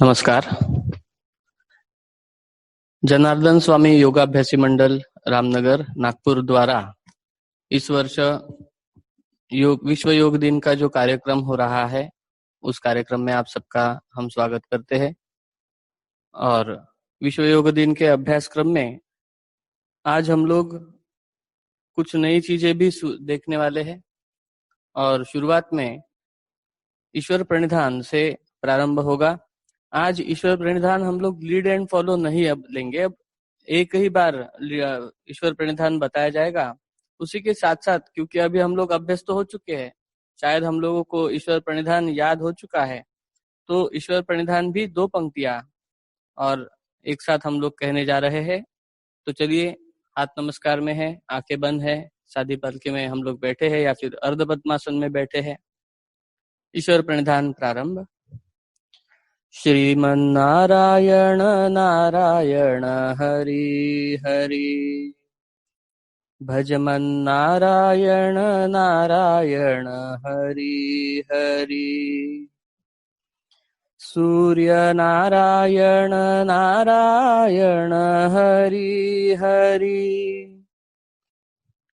नमस्कार। जनार्दन स्वामी योगाभ्यासी मंडल रामनगर नागपुर द्वारा इस वर्ष विश्व योग दिन का जो कार्यक्रम हो रहा है उस कार्यक्रम में आप सबका हम स्वागत करते हैं। और विश्व योग दिन के अभ्यास क्रम में आज हम लोग कुछ नई चीजें भी देखने वाले हैं। और शुरुआत में ईश्वर प्रणिधान से प्रारंभ होगा। आज ईश्वर प्रणिधान हम लोग लीड एंड फॉलो नहीं अब लेंगे, अब एक ही बार ईश्वर प्रणिधान बताया जाएगा। उसी के साथ साथ क्योंकि अभी हम लोग अभ्यस्त हो चुके हैं, शायद हम लोगों को ईश्वर प्रणिधान याद हो चुका है, तो ईश्वर प्रणिधान भी 2 पंक्तियां और एक साथ हम लोग कहने जा रहे हैं। तो चलिए, हाथ नमस्कार में है, आंखें बंद है, सादी पलके में हम लोग बैठे हैं या फिर अर्ध पद्मासन में बैठे हैं। ईश्वर प्रणिधान प्रारंभ। श्रीमन्नारायण नारायण हरि हरि, भजमन्नारायण नारायण हरि हरि, सूर्य नारायण नारायण हरि हरि,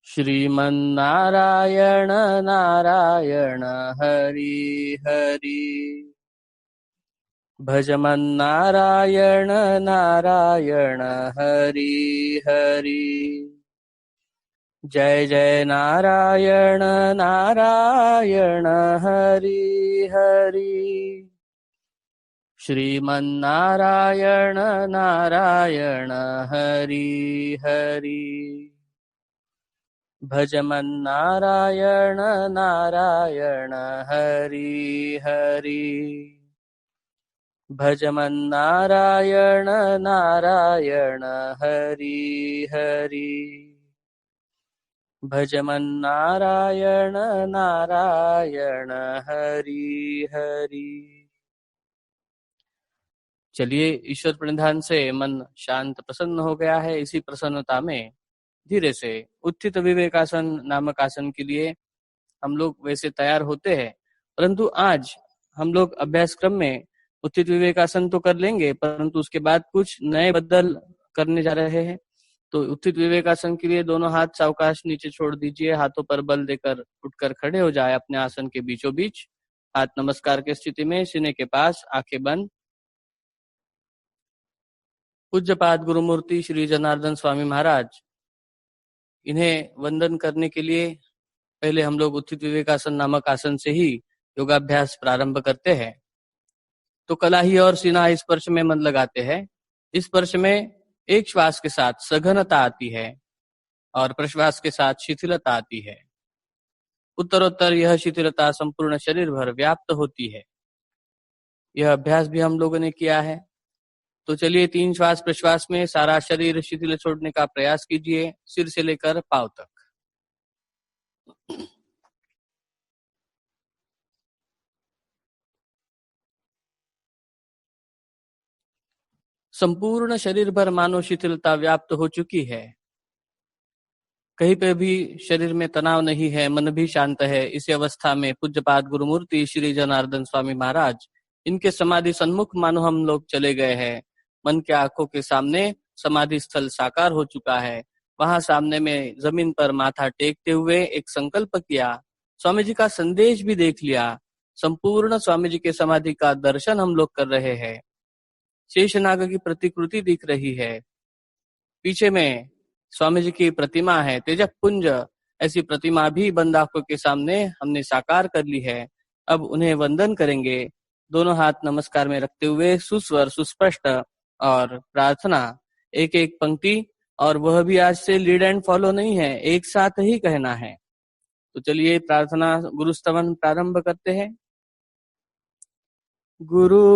श्रीमन्नारायण नारायण हरि हरि, भजमन्नारायण नारायण हरि हरि, जय जय नारायण नारायण हरि हरि, श्रीमन्नारायण नारायण हरि हरि, भजमन्नारायण नारायण हरि हरि, भजमन्नारायण नारायण हरि हरि, भजमन्नारायण नारायण हरि हरि। चलिए, ईश्वर प्रणिधान से मन शांत प्रसन्न हो गया है। इसी प्रसन्नता में धीरे से उत्थित विवेकासन नामक आसन के लिए हम लोग वैसे तैयार होते हैं, परंतु आज हम लोग अभ्यास क्रम में उत्थित विवेकासन तो कर लेंगे, परंतु उसके बाद कुछ नए बदल करने जा रहे हैं। तो उत्थित विवेकासन के लिए दोनों हाथ सावकाश नीचे छोड़ दीजिए, हाथों पर बल देकर उठकर खड़े हो जाए अपने आसन के बीचों बीच। हाथ नमस्कार की स्थिति में सीने के पास, आंखें बंद। पूज्यपाद गुरुमूर्ति श्री जनार्दन स्वामी महाराज, इन्हें वंदन करने के लिए पहले हम लोग उत्थित विवेकासन नामक आसन से ही योगाभ्यास प्रारंभ करते हैं। तो कलाही और सीना स्पर्श में मन लगाते हैं। इस स्पर्श में एक श्वास के साथ सघनता आती है और प्रश्वास के साथ शिथिलता आती है। उत्तरोत्तर यह शिथिलता संपूर्ण शरीर भर व्याप्त होती है। यह अभ्यास भी हम लोगों ने किया है। तो चलिए, 3 श्वास प्रश्वास में सारा शरीर शिथिल छोड़ने का प्रयास कीजिए, सिर से लेकर पांव तक। संपूर्ण शरीर भर मानो शिथिलता व्याप्त हो चुकी है। कहीं पे भी शरीर में तनाव नहीं है, मन भी शांत है। इसी अवस्था में पूज्यपाद गुरुमूर्ति श्री जनार्दन स्वामी महाराज, इनके समाधि सन्मुख मानो हम लोग चले गए हैं। मन के आंखों के सामने समाधि स्थल साकार हो चुका है। वहां सामने में जमीन पर माथा टेकते हुए एक संकल्प किया, स्वामी जी का संदेश भी देख लिया। संपूर्ण स्वामी जी के समाधि का दर्शन हम लोग कर रहे हैं। शेषनाग की प्रतिकृति दिख रही है। पीछे में स्वामी जी की प्रतिमा है, तेजक पुंज। ऐसी प्रतिमा भी बंद आंखों के सामने हमने साकार कर ली है। अब उन्हें वंदन करेंगे, दोनों हाथ नमस्कार में रखते हुए सुस्वर सुस्पष्ट और प्रार्थना एक एक पंक्ति, और वह भी आज से लीड एंड फॉलो नहीं है, एक साथ ही कहना है। तो चलिए, प्रार्थना गुरुस्तवन प्रारंभ करते हैं। गुरुर्ब्रह्मा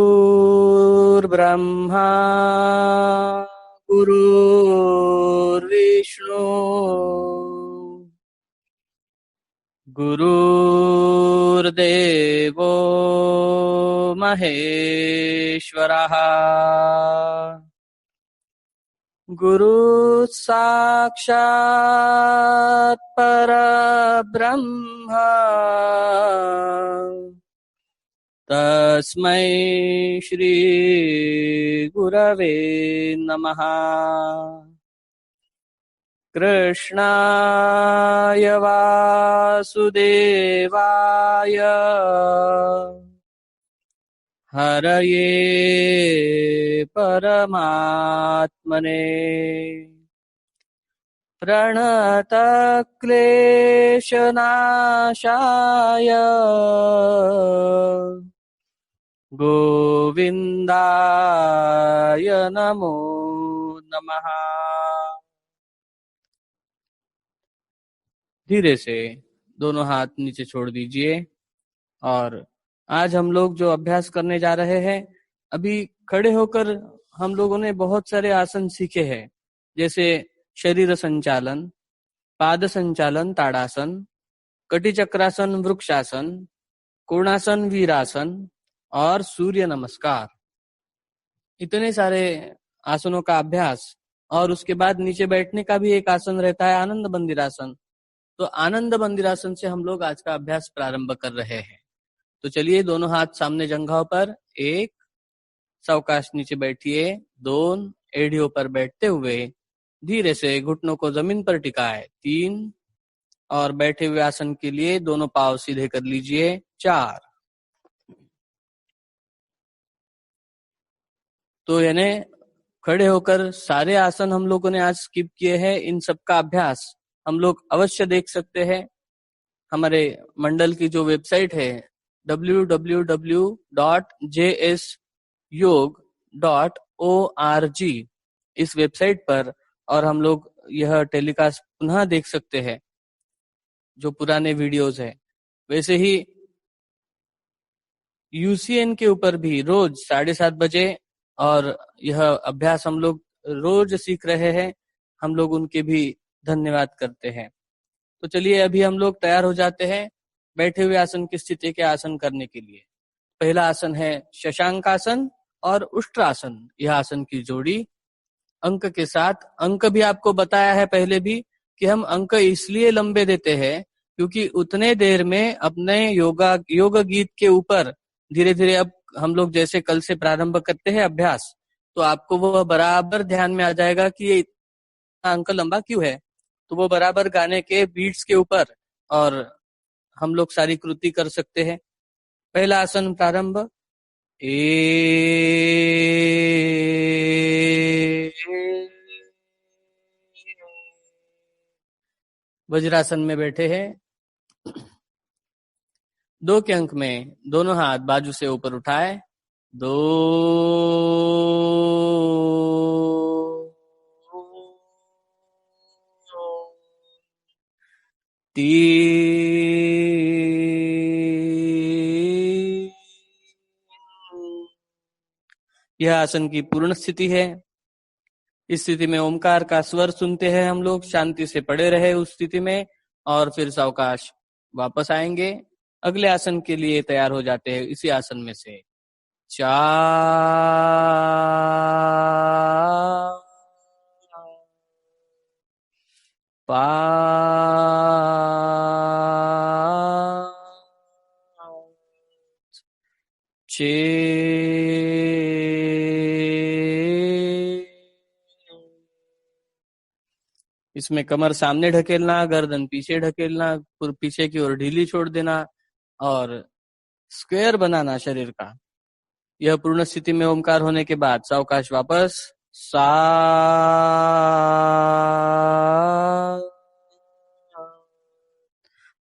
गुरुर्विष्णु गुरुर्देवो महेश्वरः गुरु साक्षात् परब्रह्म तस्मै श्री गुरवे नमः। कृष्णाय वासुदेवाय हरये परमात्मने प्रणतक्लेशनाशाय गोविन्दाय नमो नमः। धीरे से दोनों हाथ नीचे छोड़ दीजिए। और आज हम लोग जो अभ्यास करने जा रहे हैं, अभी खड़े होकर हम लोगों ने बहुत सारे आसन सीखे हैं, जैसे शरीर संचालन, पाद संचालन ताड़ासन, कटी चक्रासन वृक्षासन, कोणासन वीरासन और सूर्य नमस्कार। इतने सारे आसनों का अभ्यास, और उसके बाद नीचे बैठने का भी एक आसन रहता है, आनंद बंदिरासन। तो आनंद बंदिरासन से हम लोग आज का अभ्यास प्रारंभ कर रहे हैं। तो चलिए, दोनों हाथ सामने जंघाओं पर, एक, सावकाश नीचे बैठिए, दोन, एड़ियों पर बैठते हुए धीरे से घुटनों को जमीन पर टिकाए, तीन, और बैठे हुए आसन के लिए दोनों पांव सीधे कर लीजिए, चार। तो यानी खड़े होकर सारे आसन हम लोगों ने आज स्किप किए हैं। इन सब का अभ्यास हम लोग अवश्य देख सकते हैं। हमारे मंडल की जो वेबसाइट है www.jsyog.org, इस वेबसाइट पर, और हम लोग यह टेलीकास्ट पुनः देख सकते हैं, जो पुराने वीडियोस है। वैसे ही यूसीएन के ऊपर भी रोज 7:30 बजे, और यह अभ्यास हम लोग रोज सीख रहे हैं। हम लोग उनके भी धन्यवाद करते हैं। तो चलिए, अभी हम लोग तैयार हो जाते हैं बैठे हुए आसन की स्थिति के आसन करने के लिए। पहला आसन है शशांक आसन और उष्ट्रासन। यह आसन की जोड़ी अंक के साथ। अंक भी आपको बताया है पहले भी कि हम अंक इसलिए लंबे देते हैं क्योंकि उतने देर में अपने योग गीत के ऊपर धीरे धीरे, अब हम लोग जैसे कल से प्रारंभ करते हैं अभ्यास, तो आपको वो बराबर ध्यान में आ जाएगा कि ये इतना अंक लंबा क्यों है। तो वो बराबर गाने के बीट्स के ऊपर और हम लोग सारी कृति कर सकते हैं। पहला आसन प्रारंभ। वज्रासन में बैठे हैं। 2 के अंक में दोनों हाथ बाजू से ऊपर उठाए, 2, 3। यह आसन की पूर्ण स्थिति है। इस स्थिति में ओमकार का स्वर सुनते हैं हम लोग, शांति से पड़े रहे उस स्थिति में, और फिर सावकाश वापस आएंगे। अगले आसन के लिए तैयार हो जाते हैं इसी आसन में से। 4, 5, 6। इसमें कमर सामने ढकेलना, गर्दन पीछे ढकेलना, पीछे की ओर ढीली छोड़ देना और स्क्वायर बनाना शरीर का। यह पूर्ण स्थिति में ओमकार होने के बाद सावकाश वापस। 7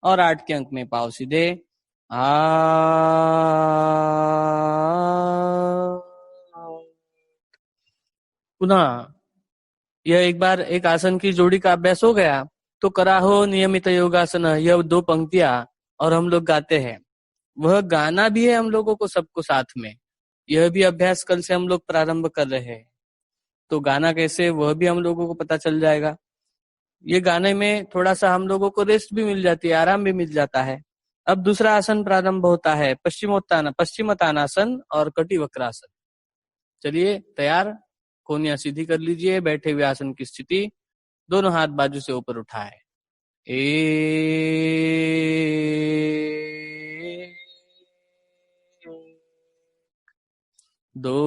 और 8 के अंक में पाँव सीधे। पुनः यह एक बार एक आसन की जोड़ी का अभ्यास हो गया तो कराहो नियमित योगासन, यह 2 पंक्तियां और हम लोग गाते हैं। वह गाना भी है हम लोगों को सबको साथ में। यह भी अभ्यास कल से हम लोग प्रारंभ कर रहे हैं। तो गाना कैसे, वह भी हम लोगों को पता चल जाएगा। ये गाने में थोड़ा सा हम लोगों को रेस्ट भी मिल जाती है, आराम भी मिल जाता है। अब दूसरा आसन प्रारंभ होता है, पश्चिमोत्तानासन और कटी वक्रासन। चलिए, तैयार। कोनिया सीधी कर लीजिए, बैठे हुए आसन की स्थिति, दोनों हाथ बाजू से ऊपर उठाए। दो,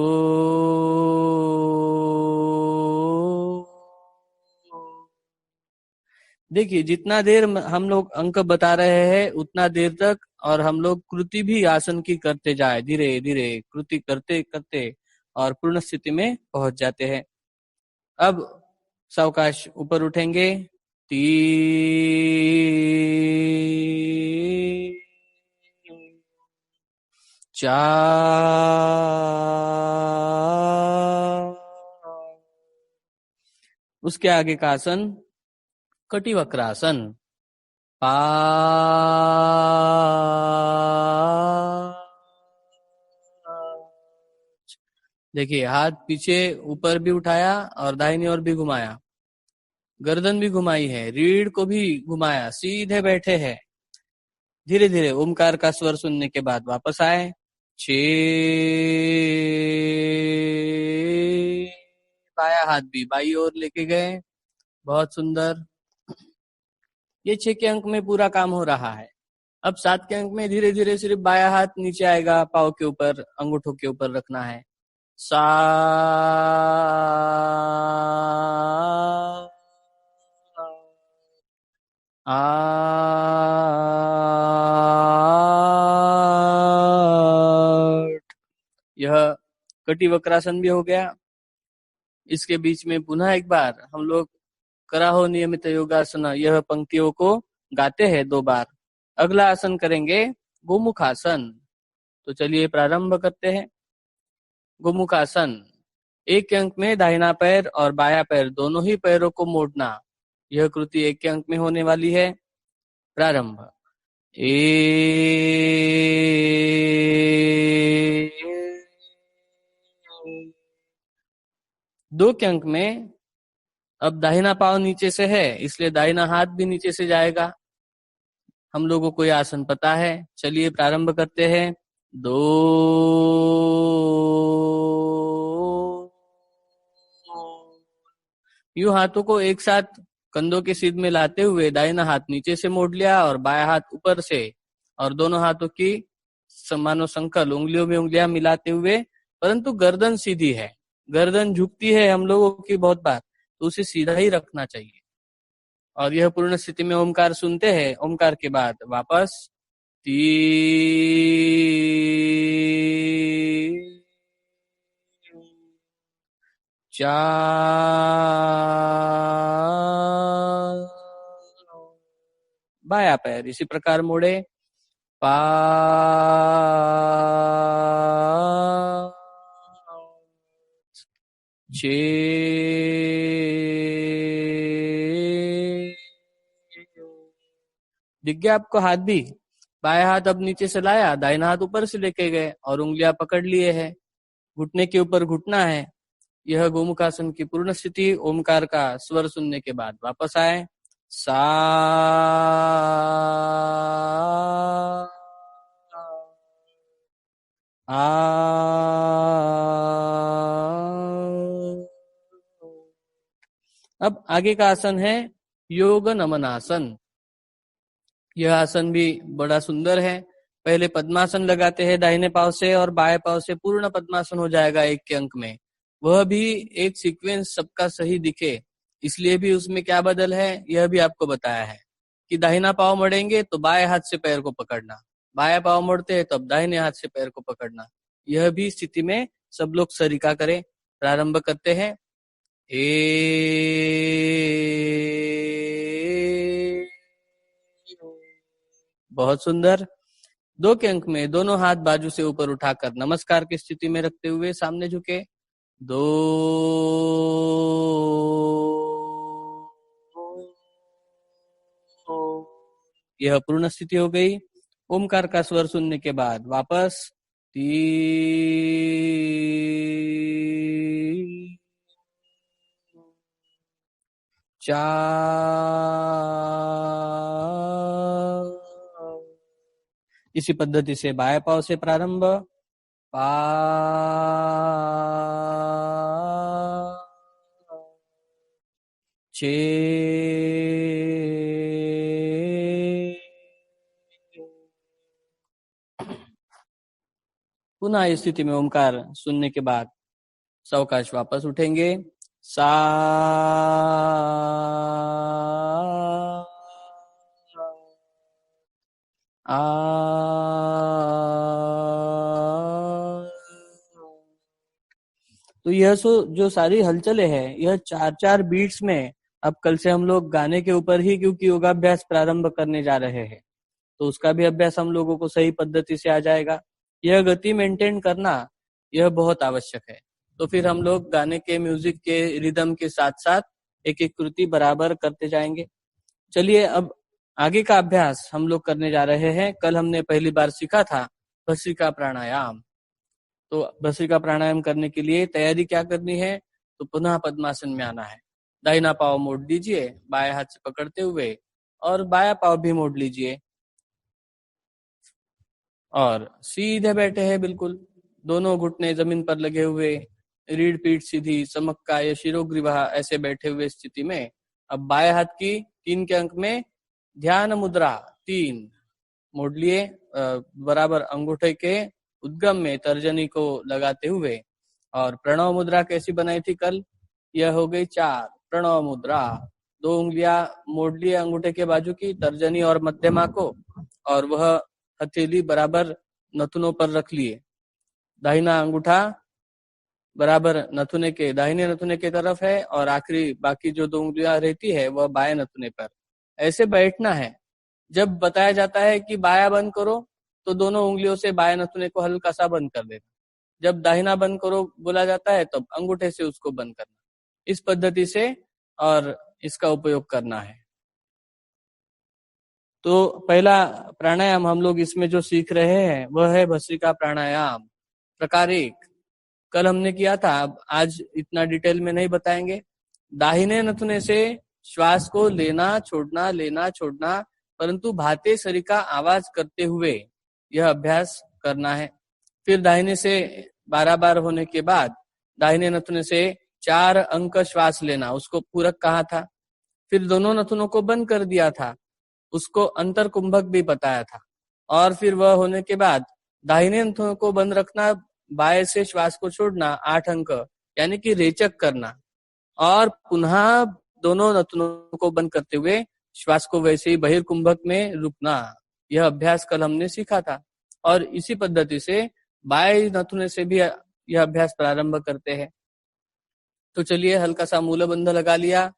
देखिए जितना देर हम लोग अंक बता रहे हैं उतना देर तक, और हम लोग कृति भी आसन की करते जाए, धीरे धीरे कृति करते करते और पूर्ण स्थिति में पहुंच जाते हैं। अब सावकाश ऊपर उठेंगे। 3, 4, उसके आगे का आसन कटिवक्रासन। 5, देखिए हाथ पीछे ऊपर भी उठाया और दाहिनी ओर भी घुमाया, गर्दन भी घुमाई है, रीढ़ को भी घुमाया, सीधे बैठे हैं। धीरे धीरे ओमकार का स्वर सुनने के बाद वापस आए। 6, बाया हाथ भी बाई ओर लेके गए, बहुत सुंदर। ये 6 के अंक में पूरा काम हो रहा है। अब 7 के अंक में धीरे धीरे सिर्फ बाया हाथ नीचे आएगा, पाँव के ऊपर, अंगूठों के ऊपर रखना है। 7, 8, यह कटिवक्रासन भी हो गया। इसके बीच में पुनः एक बार हम लोग कराहो नियमित योगासन, यह पंक्तियों को गाते हैं 2 बार। अगला आसन करेंगे गोमुखासन। तो चलिए प्रारंभ करते हैं। गोमुखासन, 1 के अंक में दाहिना पैर और बाया पैर दोनों ही पैरों को मोड़ना, यह कृति 1 के अंक में होने वाली है। प्रारंभ। 2 के अंक में अब दाहिना पांव नीचे से है, इसलिए दाहिना हाथ भी नीचे से जाएगा। हम लोगों को यह आसन पता है, चलिए प्रारंभ करते हैं। 2, यूं हाथों को एक साथ कंधों के सीध में लाते हुए दाहिना हाथ नीचे से मोड़ लिया और बाया हाथ ऊपर से, और दोनों हाथों की मानो संकल उंगलियों में उंगलियां मिलाते हुए, परंतु गर्दन सीधी है, गर्दन झुकती है हम लोगों की बहुत बार, तो उसे सीधा ही रखना चाहिए। और यह पूर्ण स्थिति में ओमकार सुनते हैं। ओमकार के बाद वापस 3, 4, बाया पैर इसी प्रकार मोड़े। 5, 6, दिख गया आपको हाथ भी? बाया हाथ अब नीचे से लाया, दाहिना हाथ ऊपर से लेके गए और उंगलियां पकड़ लिए हैं, घुटने के ऊपर घुटना है। यह गोमुखासन की पूर्ण स्थिति। ओमकार का स्वर सुनने के बाद वापस आए। 7, 8, अब आगे का आसन है योग नमनासन। यह आसन भी बड़ा सुंदर है। पहले पद्मासन लगाते हैं दाहिने पांव से, और बाएं पांव से पूर्ण पद्मासन हो जाएगा 1 के अंक में। वह भी एक सीक्वेंस सबका सही दिखे, इसलिए भी उसमें क्या बदल है यह भी आपको बताया है कि दाहिना पांव मोड़ेंगे तो बाएं हाथ से पैर को पकड़ना, बाएं पांव मोड़ते हैं तब दाहिने हाथ से पैर को पकड़ना। यह भी स्थिति में सब लोग सरिका करें। प्रारंभ करते हैं। बहुत सुंदर। 2 के अंक में दोनों हाथ बाजू से ऊपर उठाकर नमस्कार की स्थिति में रखते हुए सामने झुके। 2, यह पूर्ण स्थिति हो गई। ओमकार का स्वर सुनने के बाद वापस 3, 4, इसी पद्धति से बाएं पांव से प्रारंभ। 5, 6, पुनः इस स्थिति में ओमकार सुनने के बाद सावकाश वापस उठेंगे। सा आ तो यह जो सारी हलचलें हैं, यह 4-4 बीट्स में, अब कल से हम लोग गाने के ऊपर ही क्योंकि योगाभ्यास प्रारंभ करने जा रहे हैं, तो उसका भी अभ्यास हम लोगों को सही पद्धति से आ जाएगा। यह गति मेंटेन करना यह बहुत आवश्यक है। तो फिर हम लोग गाने के म्यूजिक के रिदम के साथ साथ एक एक कृति बराबर करते जाएंगे। चलिए अब आगे का अभ्यास हम लोग करने जा रहे हैं। कल हमने पहली बार सीखा था भस्त्रिका प्राणायाम। तो भस्त्रिका प्राणायाम करने के लिए तैयारी क्या करनी है, तो पुनः पद्मासन में आना है। दाहिना पाँव मोड़ दीजिए बाएं हाथ से पकड़ते हुए, और बायां पाँव भी मोड़ लीजिए और सीधे बैठे हैं बिल्कुल, दोनों घुटने जमीन पर लगे हुए, रीढ़ पीठ सीधी, समक्का या शिरोग्रीवा ऐसे बैठे हुए स्थिति में अब बाएं हाथ की 3 के अंक में ध्यान मुद्रा 3 मोड़ लिए, बराबर अंगूठे के उद्गम में तर्जनी को लगाते हुए। और प्रणव मुद्रा कैसी बनाई थी कल, यह हो गई 4 प्रणव मुद्रा। 2 उंगलियां मोड़ लिए अंगूठे के बाजू की, तर्जनी और मध्यमा को, और वह हथेली बराबर नथुनों पर रख लिए। दाहिना अंगूठा बराबर नथुने के दाहिने नथुने की तरफ है, और आखिरी बाकी जो 2 उंगलियां रहती है वह बाएं नथुने पर। ऐसे बैठना है। जब बताया जाता है कि बायां बंद करो, तो दोनों उंगलियों से बाएं नथुने को हल्का सा बंद कर देना। जब दाहिना बंद करो बोला जाता है, तब अंगूठे से उसको बंद करना। इस पद्धति से और इसका उपयोग करना है। तो पहला प्राणायाम हम लोग इसमें जो सीख रहे हैं वह है भस्त्रिका प्राणायाम प्रकार 1। कल हमने किया था, अब आज इतना डिटेल में नहीं बताएंगे। दाहिने नथुने से श्वास को लेना छोड़ना, परंतु भाते शरीर का आवाज करते हुए यह अभ्यास करना है। फिर दाहिने से 12 बार होने के बाद दाहिने नथुने से 4 अंक श्वास लेना, उसको पूरक कहा था। फिर दोनों नथुनों को बंद कर दिया था, उसको अंतर कुंभक भी बताया था। और फिर वह होने के बाद दाहिने नथुनों को बंद रखना, बाएं से श्वास को छोड़ना 8 अंक, यानी कि रेचक करना, और पुनः दोनों नथुनों को बंद करते हुए श्वास को वैसे ही बहिर्कुंभक में रुकना। यह अभ्यास कल हमने सीखा था। और इसी पद्धति से बाएं नथुने से भी यह अभ्यास प्रारंभ करते हैं। तो चलिए हल्का सा मूल बंध लगा लिया।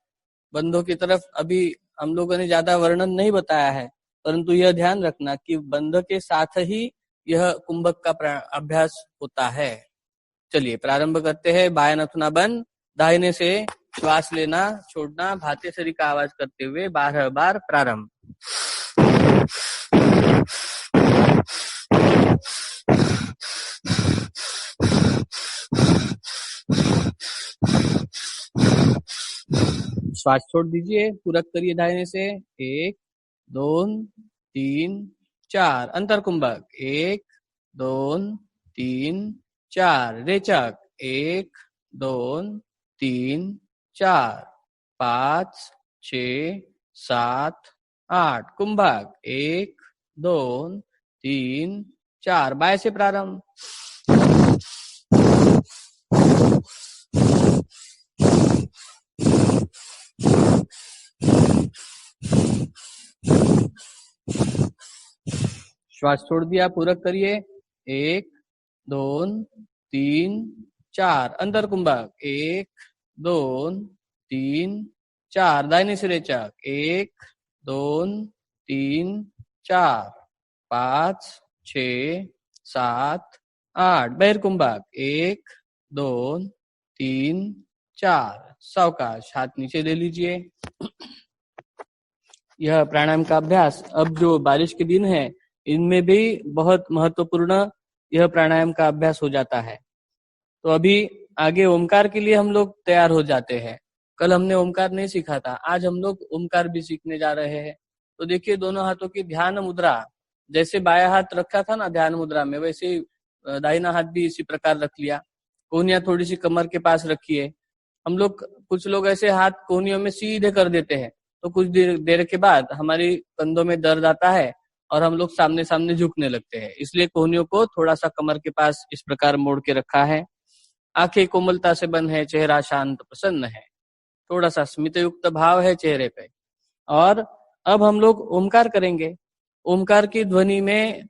बंधों की तरफ अभी हम लोगों ने ज्यादा वर्णन नहीं बताया है, परंतु यह ध्यान रखना कि बंध के साथ ही यह कुंभक का अभ्यास होता है। चलिए प्रारंभ करते हैं। बाएं नथुना बंद, दाहिने से श्वास लेना छोड़ना, भाते शरीर का आवाज करते हुए 12 बार प्रारंभ। श्वास छोड़ दीजिए, पूरक करिए दाहिने से। 1 2 3 4 अंतर कुंभक 1 2 3 4 रेचक 1 2 3 4 5 6 7 8 कुंभक 1 2 3 4 बाएं से प्रारंभ। श्वास छोड़ दिया, पूरक करिए। 1 2 3 4 अंतर कुंभक 1 2 3 4 दाहिने से रेचक 1 2 3 4 5 6 7 8 बहिर्कुंभक 1 2 3 4 सावकाश हाथ नीचे ले लीजिए। यह प्राणायाम का अभ्यास अब जो बारिश के दिन है इनमें भी बहुत महत्वपूर्ण यह प्राणायाम का अभ्यास हो जाता है। तो अभी आगे ओमकार के लिए हम लोग तैयार हो जाते हैं। कल हमने ओमकार नहीं सीखा था, आज हम लोग ओमकार भी सीखने जा रहे हैं। तो देखिए दोनों हाथों की ध्यान मुद्रा, जैसे बायां हाथ रखा था ना ध्यान मुद्रा में, वैसे ही दाहिना हाथ भी इसी प्रकार रख लिया। कोहनियां थोड़ी सी कमर के पास रखिए। हम लोग कुछ लोग ऐसे हाथ कोहनियों में सीधे कर देते हैं, तो कुछ देर के बाद हमारी कंधों में दर्द आता है, और हम लोग सामने सामने झुकने लगते हैं। इसलिए कोहनियों को थोड़ा सा कमर के पास इस प्रकार मोड़ के रखा है। आंखें कोमलता से बंद है, चेहरा शांत प्रसन्न है, थोड़ा सा स्मित युक्त भाव है चेहरे पे। और अब हम लोग ओमकार करेंगे। ओमकार की ध्वनि में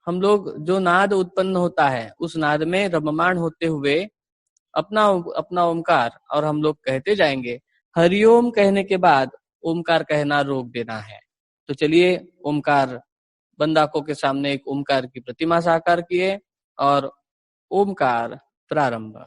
हम लोग जो नाद उत्पन्न होता है उस नाद में रममाण होते हुए अपना अपना ओमकार और हम लोग कहते जाएंगे। हरिओम कहने के बाद ओमकार कहना रोक देना है। तो चलिए ओमकार, बंद आंखों के सामने एक ओमकार की प्रतिमा साकार किए और ओमकार प्रारंभ।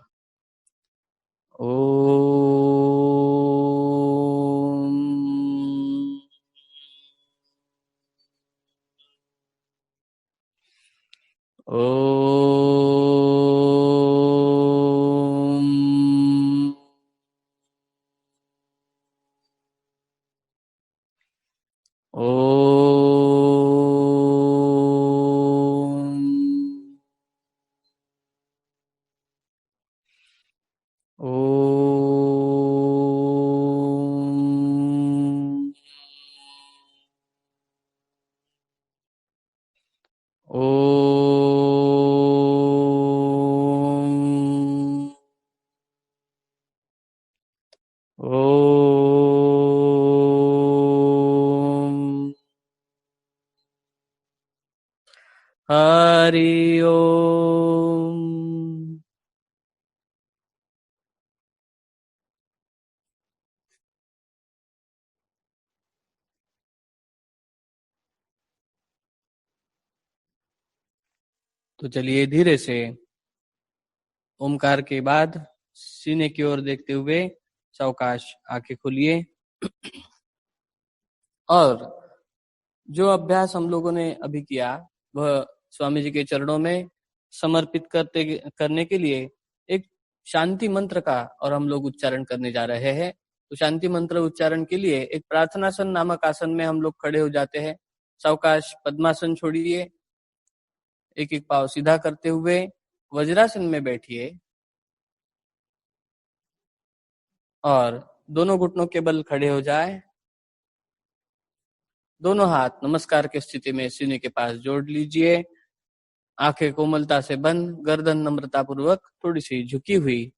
हरि ओम। तो चलिए धीरे से ओमकार के बाद सीने की ओर देखते हुए सावकाश आंखें खोलिए और जो अभ्यास हम लोगों ने अभी किया वह स्वामी जी के चरणों में समर्पित करने के लिए एक शांति मंत्र का और हम लोग उच्चारण करने जा रहे हैं। तो शांति मंत्र उच्चारण के लिए एक प्रार्थनासन नामक आसन में हम लोग खड़े हो जाते हैं। सावकाश पद्मासन छोड़िए, एक एक पांव सीधा करते हुए वज्रासन में बैठिए और दोनों घुटनों के बल खड़े हो जाए। दोनों हाथ नमस्कार की स्थिति में सीने के पास जोड़ लीजिए। आंखें कोमलता से बंद, गर्दन नम्रता पूर्वक थोड़ी सी झुकी हुई।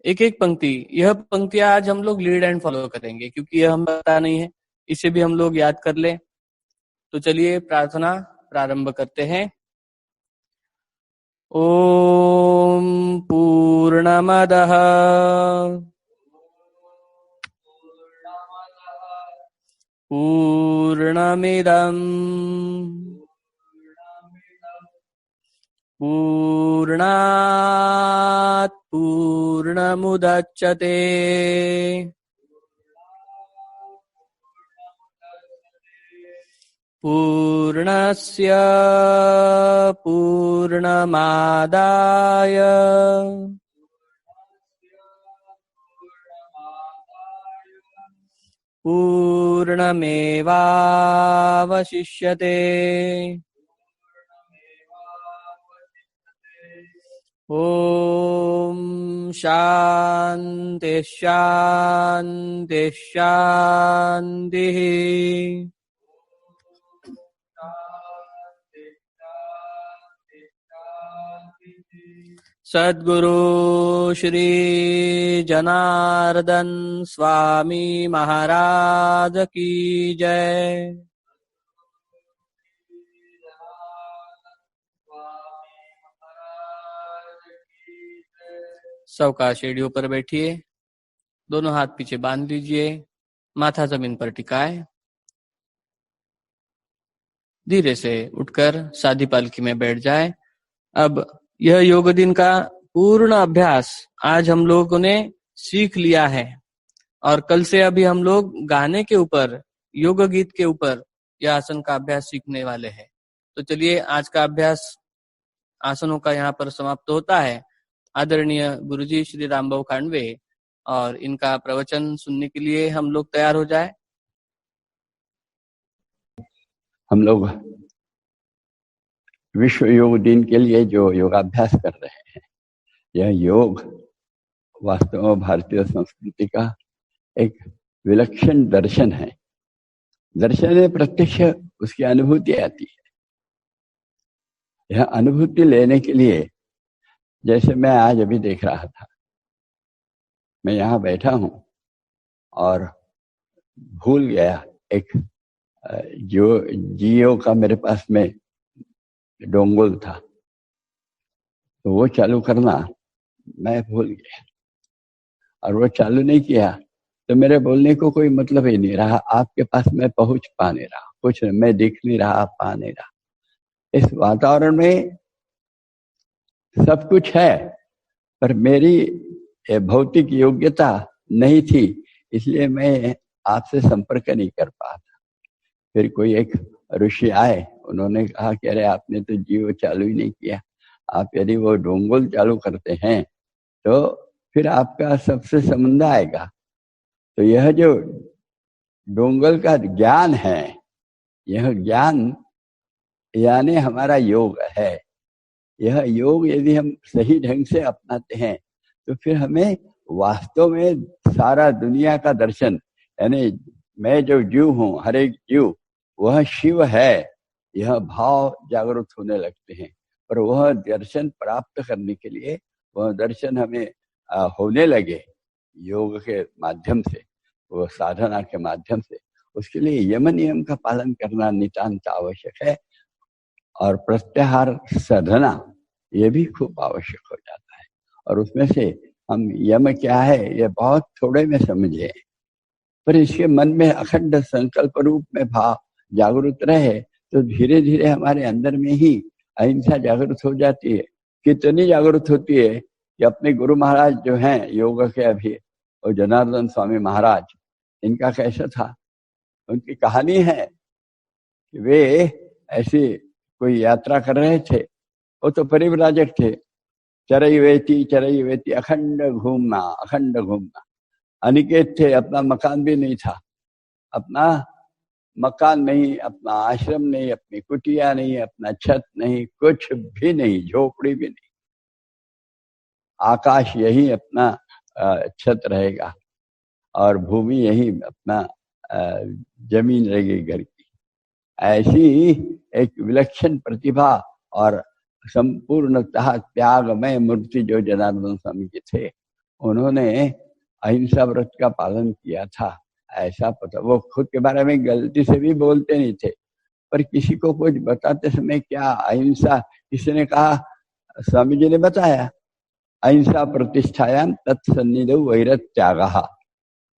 एक एक पंक्ति, यह पंक्तियां आज हम लोग लीड एंड फॉलो करेंगे क्योंकि यह हमें पता नहीं है, इसे भी हम लोग याद कर ले। तो चलिए प्रार्थना प्रारंभ करते हैं। ओम पूर्णमदः पूर्णमिदं पूर्णात् पूर्णमुदच्यते पूर्णस्य पूर्णमादाय पूर्णमेवावशिष्यते। ओम शांति शांति शांति। सद्गुरु श्री जनार्दन स्वामी महाराज की जय। सावकाश सीढ़ियों पर बैठिए, दोनों हाथ पीछे बांध लीजिए, माथा जमीन पर टिकाए। धीरे से उठकर साधी पालकी में बैठ जाए। अब यह योग दिन का पूर्ण अभ्यास आज हम लोगों ने सीख लिया है और कल से अभी हम लोग गाने के ऊपर, योग गीत के ऊपर यह आसन का अभ्यास सीखने वाले हैं। तो चलिए आज का अभ्यास आसनों का यहाँ पर समाप्त होता है। आदरणीय गुरुजी श्री रामबाबू खांडवे और इनका प्रवचन सुनने के लिए हम लोग तैयार हो जाए। हम लोग विश्व योग दिन के लिए जो योगाभ्यास कर रहे हैं, यह योग वास्तव में भारतीय संस्कृति का एक विलक्षण दर्शन है। दर्शन में प्रत्यक्ष उसकी अनुभूति आती है। यह अनुभूति लेने के लिए, जैसे मैं आज अभी देख रहा था, मैं यहाँ बैठा हूं और भूल गया एक जो जियो का मेरे पास में डोंगल था, तो वो चालू करना मैं भूल गया और वो चालू नहीं किया तो मेरे बोलने को कोई मतलब ही नहीं रहा। आपके पास मैं पहुंच पा नहीं रहा, कुछ मैं दिख नहीं रहा, पा नहीं रहा। इस वातावरण में सब कुछ है पर मेरी भौतिक योग्यता नहीं थी, इसलिए मैं आपसे संपर्क नहीं कर पाता। फिर कोई एक ऋषि आए, उन्होंने कहा कि अरे आपने तो जियो चालू ही नहीं किया, आप यदि वो डोंगल चालू करते हैं तो फिर आपका सबसे संबंध आएगा। तो यह जो डोंगल का ज्ञान है, यह ज्ञान यानी हमारा योग है। यह योग यदि हम सही ढंग से अपनाते हैं तो फिर हमें वास्तव में सारा दुनिया का दर्शन, यानी मैं जो जीव हूँ, हर एक जीव वह शिव है, यह भाव जागरूक होने लगते हैं। पर वह दर्शन प्राप्त करने के लिए, वह दर्शन हमें होने लगे योग के माध्यम से, वो साधना के माध्यम से, उसके लिए यम नियम का पालन करना नितांत आवश्यक है। और प्रत्याहार साधना ये भी खूब आवश्यक हो जाता है। और उसमें से हम यम क्या है ये बहुत थोड़े में समझे, पर इसके मन में अखंड संकल्प रूप में भाव जागरूक रहे तो धीरे धीरे हमारे अंदर में ही अहिंसा जागरूक हो जाती है। कितनी जागरूक होती है कि अपने गुरु महाराज जो हैं योग के अभी, और जनार्दन स्वामी महाराज, इनका कैसा था, उनकी कहानी है कि वे ऐसी कोई यात्रा कर रहे थे, वो तो परिव्राजक थे, चरई वेती अखंड घूमना। अनिकेत थे, अपना मकान भी नहीं था, अपना मकान नहीं, अपना आश्रम नहीं, अपनी कुटिया नहीं, अपना छत नहीं, कुछ भी नहीं, झोपड़ी भी नहीं, आकाश यही अपना छत रहेगा और भूमि यही अपना जमीन रहेगी घर की। ऐसी एक विलक्षण प्रतिभा और संपूर्णतः त्यागमय मूर्ति जो जनार्दन स्वामी के थे, उन्होंने अहिंसा व्रत का पालन किया था। ऐसा पता, वो खुद के बारे में गलती से भी बोलते नहीं थे, पर किसी को कुछ बताते समय क्या अहिंसा, किसी ने कहा, स्वामी जी ने बताया, अहिंसा प्रतिष्ठायाम तत्सन्निधौ वैरत त्यागः।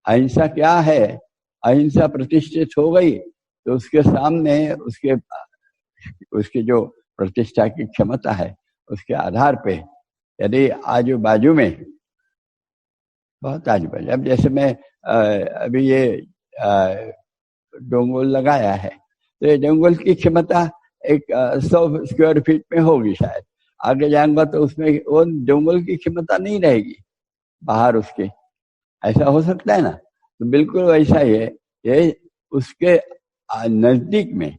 अहिंसा क्या है, अहिंसा प्रतिष्ठित हो गई तो उसके सामने उसके जो प्रतिष्ठा की क्षमता है उसके आधार पे, यदि आजू बाजू में बहुत आजू बाजू, अब जैसे मैं अभी ये डोंगल लगाया है, तो ये डोंगल की क्षमता एक 100 स्क्वायर फीट में होगी शायद, आगे जाऊंगा तो उसमें वो डोंगल की क्षमता नहीं रहेगी बाहर उसके, ऐसा हो सकता है ना। तो बिल्कुल वैसा ही है, ये उसके नजदीक में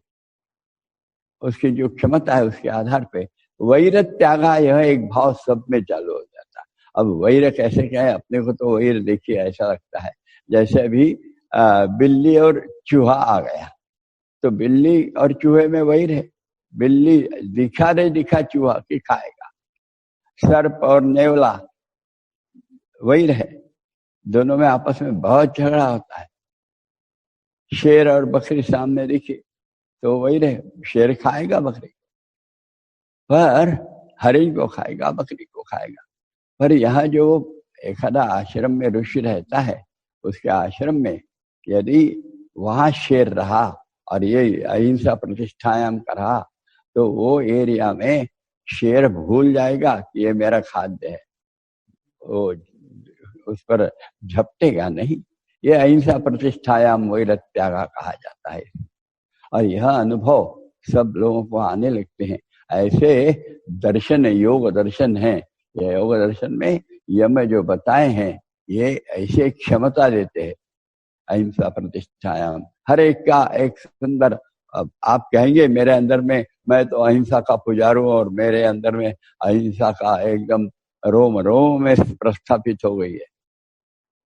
उसकी जो क्षमता है उसके आधार पे वैर त्यागा, यह एक भाव सब में चालू हो जाता है। अब वैर कैसे क्या है, अपने को तो वैर देखिए ऐसा लगता है जैसे अभी बिल्ली और चूहा आ गया, तो बिल्ली और चूहे में वैर है, बिल्ली दिखा नहीं दिखा चूहा कि खाएगा, सर्प और नेवला वैर है, दोनों में आपस में बहुत झगड़ा होता है। शेर और बकरी सामने दिखे तो वही रहे, शेर खाएगा बकरी पर हरिण को खाएगा, बकरी को खाएगा। पर यहाँ जो एखादा आश्रम में ऋषि रहता है, उसके आश्रम में यदि वहां शेर रहा और ये अहिंसा प्रतिष्ठायाम का रहा तो वो एरिया में शेर भूल जाएगा कि ये मेरा खाद्य है, वो उस पर झपटेगा नहीं। ये अहिंसा प्रतिष्ठायाम वैरत त्यागा कहा जाता है। और यह अनुभव सब लोगों को आने लगते हैं। ऐसे दर्शन, योग दर्शन है, ये योग दर्शन में यम जो बताए हैं ये ऐसे क्षमता देते हैं अहिंसा प्रतिष्ठायाम। हर एक का एक सुंदर, आप कहेंगे मेरे अंदर में, मैं तो अहिंसा का पुजारू और मेरे अंदर में अहिंसा का एकदम रोम रोम में प्रस्थापित हो गई है।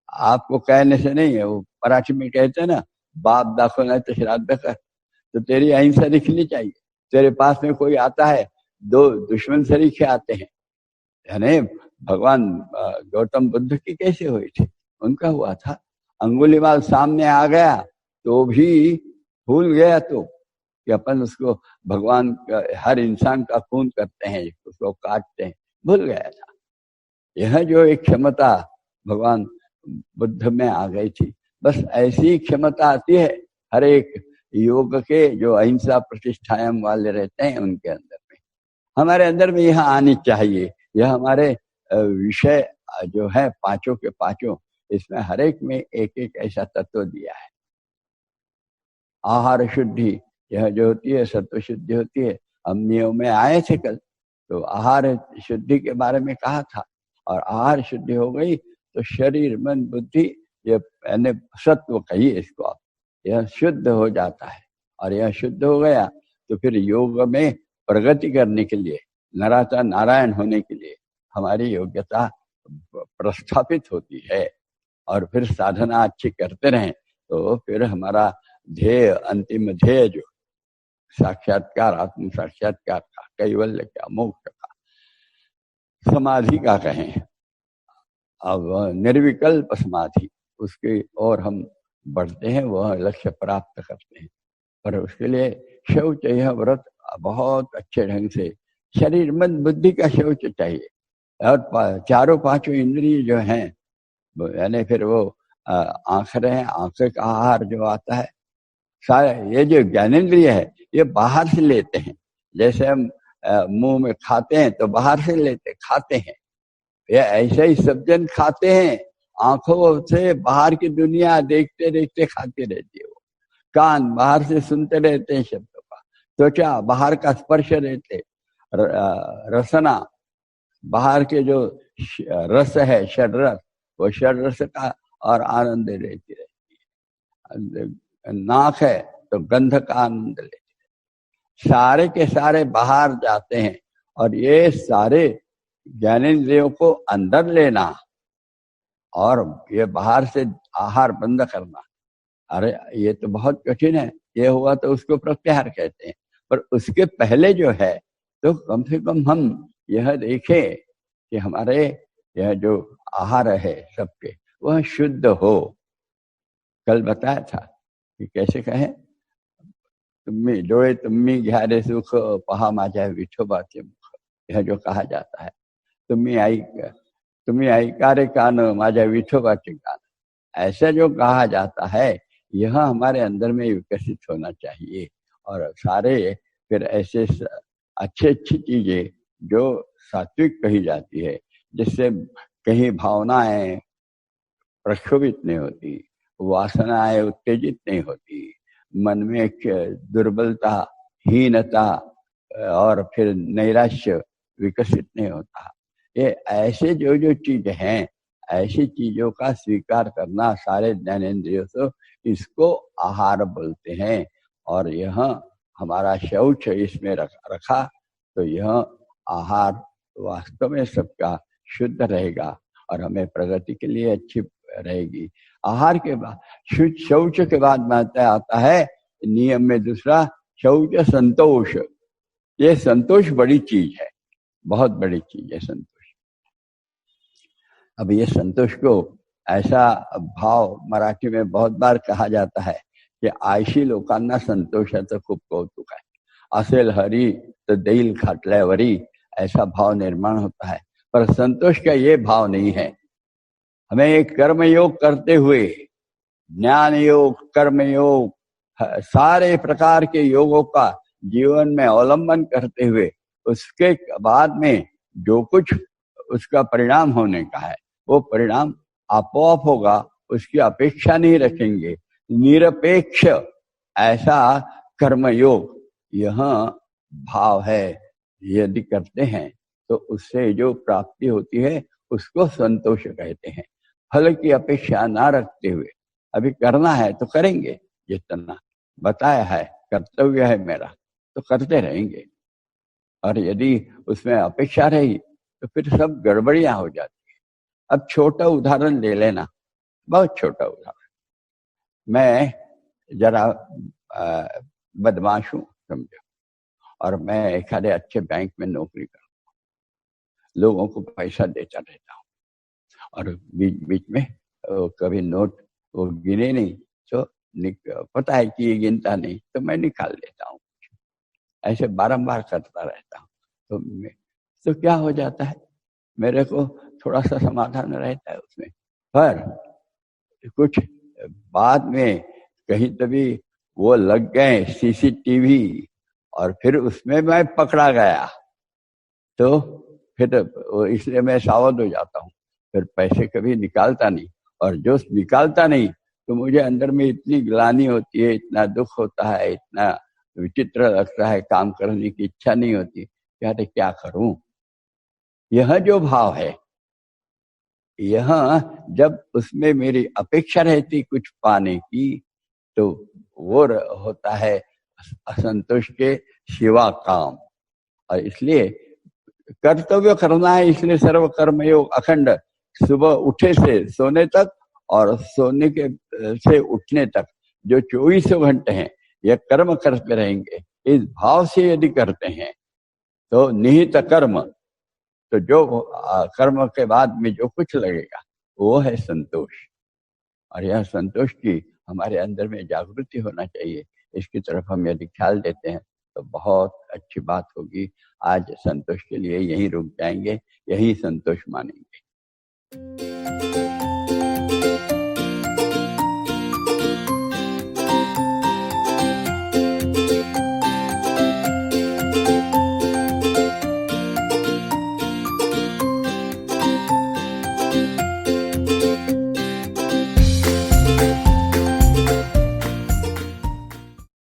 आपको कहने से नहीं है, वो मराठी में कहते हैं ना, बाप दाखो तो श्राद्ध कर, तो तेरी अहिंसा दिखनी चाहिए। तेरे पास में कोई आता है, दो दुश्मन सरीखे आते हैं, यानी भगवान गौतम बुद्ध की कैसे हुई थी, उनका हुआ था। अंगुलीमाल सामने आ गया तो भी भूल गया तो कि अपन उसको भगवान का, हर इंसान का खून करते हैं, उसको काटते हैं, भूल गया था। यह जो एक क्षमता भगवान बुद्ध में आ गई थी, बस ऐसी क्षमता आती है हर एक योग के जो अहिंसा प्रतिष्ठायम वाले रहते हैं उनके अंदर में, हमारे अंदर में यह आनी चाहिए। यह हमारे विषय जो है पांचों के पांचों, इसमें हर एक में एक एक ऐसा तत्व दिया है। आहार शुद्धि यह जो होती है सत्व शुद्धि होती है। हम नियम में आए थे कल, तो आहार शुद्धि के बारे में कहा था, और आहार शुद्धि हो गई तो शरीर मन बुद्धि ये यानी सत्व कहिए इसको आप, यह शुद्ध हो जाता है। और यह शुद्ध हो गया तो फिर योग में प्रगति करने के लिए, नराचा नारायण होने के लिए हमारी योग्यता प्रस्थापित होती है। और फिर साधना अच्छी करते रहें तो फिर हमारा ध्येय, अंतिम ध्येय जो साक्षात्कार, आत्म साक्षात्कार का, कैवल्य का, मोक्ष का, समाधि का कहें, अब निर्विकल्प समाधि, उसके और हम बढ़ते हैं, वह लक्ष्य प्राप्त करते हैं। पर उसके लिए शौच, यह व्रत बहुत अच्छे ढंग से शरीर मन बुद्धि का शौच चाहिए। और चारों पांचों इंद्रिय जो हैं, यानी फिर वो आंख रहे, आंख का आहार जो आता है, सारे ये जो ज्ञानेन्द्रिय है ये बाहर से लेते हैं। जैसे हम मुंह में खाते हैं तो बाहर से लेते खाते हैं, ये ऐसे ही सब जन खाते हैं, आंखों से बाहर की दुनिया देखते देखते खाते रहती है। वो कान बाहर से सुनते रहते हैं शब्दों का, त्वचा बाहर का स्पर्श रहते, रसना बाहर के जो रस है षड्रस, वो षड्रस का और आनंद लेती रहती है। नाक है तो गंध का आनंद लेती है। सारे के सारे बाहर जाते हैं, और ये सारे ज्ञानेंद्रियों को अंदर लेना और ये बाहर से आहार बंद करना, अरे ये तो बहुत कठिन है। ये हुआ तो उसको प्रत्याहार कहते हैं। पर उसके पहले जो है तो कम से कम हम यह देखें कि हमारे यह जो आहार है सबके, वह शुद्ध हो। कल बताया था कि कैसे कहें, तुम्ही डोळे तुम्ही घ्यारे सुख पहा माझ्या विठोबाचे मुख, यह जो कहा जाता है, तुम्ही ऐकारे कान माझ्या विठोबाचे कान, ऐसा जो कहा जाता है यह हमारे अंदर में विकसित होना चाहिए। और सारे फिर ऐसे अच्छी अच्छी चीजें जो सात्विक कही जाती है, जिससे कहीं भावनाएं प्रक्षोभित नहीं होती, वासनाएं उत्तेजित नहीं होती, मन में एक दुर्बलता, हीनता और फिर नैराश्य विकसित नहीं होता। ये ऐसे जो जो चीज हैं, ऐसी चीजों का स्वीकार करना सारे ज्ञानेंद्रियों से, इसको आहार बोलते हैं। और यह हमारा शौच इसमें रखा तो यह आहार वास्तव में सबका शुद्ध रहेगा और हमें प्रगति के लिए अच्छी रहेगी। आहार के बाद शौच के बाद आता है नियम में दूसरा, शौच संतोष। ये संतोष बड़ी चीज है, बहुत बड़ी चीज है संतोष। अब ये संतोष को ऐसा भाव मराठी में बहुत बार कहा जाता है की आळशी लोकांना संतोषाचं खूप कौतुक आहे, असेल हरी तो देईल खाटल्यावरी, ऐसा भाव निर्माण होता है। पर संतोष का ये भाव नहीं है। हमें एक कर्म योग करते हुए, ज्ञान योग, कर्म योग, सारे प्रकार के योगों का जीवन में अवलंबन करते हुए उसके बाद में जो कुछ उसका परिणाम होने का है वो परिणाम आपोआप होगा, उसकी अपेक्षा नहीं रखेंगे। निरपेक्ष ऐसा कर्मयोग यह भाव है, यदि करते हैं तो उससे जो प्राप्ति होती है उसको संतोष कहते हैं। फल की अपेक्षा ना रखते हुए, अभी करना है तो करेंगे, जितना बताया है कर्तव्य है मेरा तो करते रहेंगे। और यदि उसमें अपेक्षा रही तो फिर सब गड़बड़ियां हो जाती है। अब छोटा उदाहरण ले लेना, बहुत छोटा उदाहरण। मैं जरा बदमाश हूं समझो, और मैं एक आधे अच्छे बैंक में नौकरी करता हूँ, लोगों को पैसा देता रहता हूँ, और बीच बीच में कभी नोट वो गिने नहीं तो पता है कि ये गिनता नहीं तो मैं निकाल लेता हूँ। ऐसे बारंबार करता रहता हूँ। तो क्या हो जाता है, मेरे को थोड़ा सा समाधान रहता है उसमें। पर कुछ बाद में कहीं तभी वो लग गए सीसीटीवी, और फिर उसमें मैं पकड़ा गया, तो फिर इसलिए मैं सावध हो जाता हूँ। फिर पैसे कभी निकालता नहीं, और जो निकालता नहीं तो मुझे अंदर में इतनी ग्लानि होती है, इतना दुख होता है, इतना विचित्र लगता है, काम करने की इच्छा नहीं होती, क्या करूं। यह जो भाव है, यह जब उसमें मेरी अपेक्षा रहती कुछ पाने की, तो वो होता है असंतोष के सिवा काम। और इसलिए कर्तव्य करना है, इसलिए सर्व कर्मयोग अखंड, सुबह उठे से सोने तक और सोने के से उठने तक जो 24 घंटे हैं, यह कर्म करते रहेंगे। इस भाव से यदि करते हैं तो निहित कर्म, तो जो कर्म के बाद में जो कुछ लगेगा वो है संतोष। और यह संतोष की हमारे अंदर में जागृति होना चाहिए, इसकी तरफ हम यदि ख्याल देते हैं तो बहुत अच्छी बात होगी। आज संतोष के लिए यहीं रुक जाएंगे, यही संतोष मानेंगे।